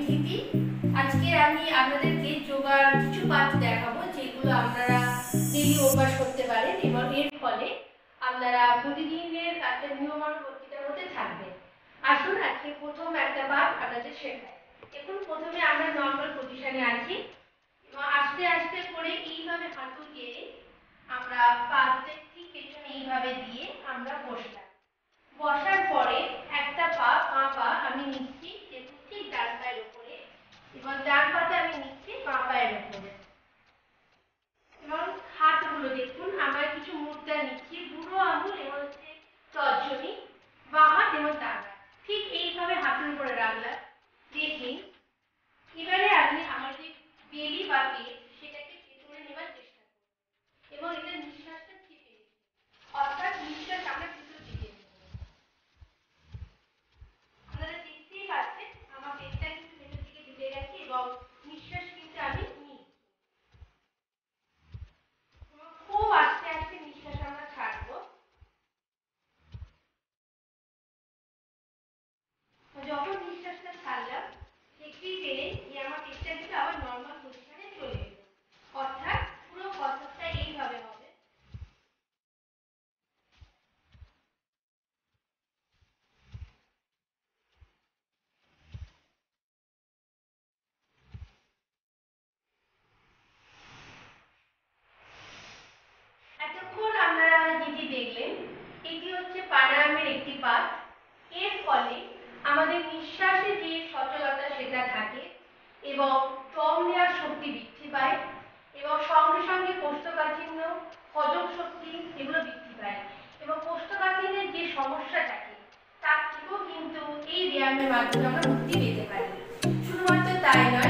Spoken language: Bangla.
প্রীতি। আজকে আমি আপনাদেরকে যোগার কিছু পাঠ দেখাবো যেগুলো আপনারা ডেইলি অভ্যাস করতে পারেন এবং এর ফলে আপনারা প্রতিদিনের একটা নিয়মানুবর্তিতার মধ্যে থাকবেন। আসুন আজকে প্রথম একটা পাঠ আপনাদের শেখাই। এখন প্রথমে আমরা নর্মাল পজিশনে আছি এবং আস্তে আস্তে করে এইভাবে হাঁটু গেড়ে আমরা পা দুটো ঠিক পেছনে এইভাবে দিয়ে আমরা বসলাম। বসার পরে একটা পা বাঁ পা আমি নিচ্ছি ঠিক ডান পায়ের উপরে এবং ডান পাটা আমি নিচ্ছি বাঁ পায়ের উপরে এবং হাতগুলো দেখুন আমার কিছু মুদ্রা নিচ্ছি, বুড়ো আঙুল এবং তর্জনী, বাঁ হাত এবং ডান হাত ঠিক এইভাবে হাতের উপরে রাখলাম। দেখুন এবারে আমি আমার যে বেলি বা পেট সেটাকে ভেতরে নেওয়ার চেষ্টা করব এবং এটা নিঃশ্বাসটা চেপে নিচ্ছি, অর্থাৎ নিঃশ্বাস আমরা ভিতর দিকে নেব। আপনারা দেখতেই পাচ্ছেন আমার পেটটা কিন্তু ভেতর দিকে ঢুকে গেছে এবং নিঃশ্বাস কিন্তু আমি নিই। খুব আস্তে আস্তে নিঃশ্বাস আমরা ছাড়বো। যখন নিঃশ্বাসটা ছাড়লাম দেখতেই পেলেন যে আমার পেটটা কিন্তু আবার নর্মাল পজিশনে চলে এলো, অর্থাৎ পুরো কসরতটা এইভাবে হবে। এতক্ষণ আপনারা যেটি দেখলেন এটি হচ্ছে প্রাণায়ামের একটি পাঠ। এর ফলে আমাদের নিঃশ্বাসে যে সচলতা সেটা থাকে এবং দম নেওয়ার শক্তি বৃদ্ধি পায় এবং সঙ্গে সঙ্গে কোষ্ঠকাঠিন্য, হজম শক্তি এগুলো বৃদ্ধি পায় এবং কোষ্ঠকাঠিন্যের যে সমস্যা থাকে তার থেকেও কিন্তু এই ব্যায়ামের মাধ্যমে আমরা মুক্তি পেতে পারি। শুধুমাত্র তাই নয়,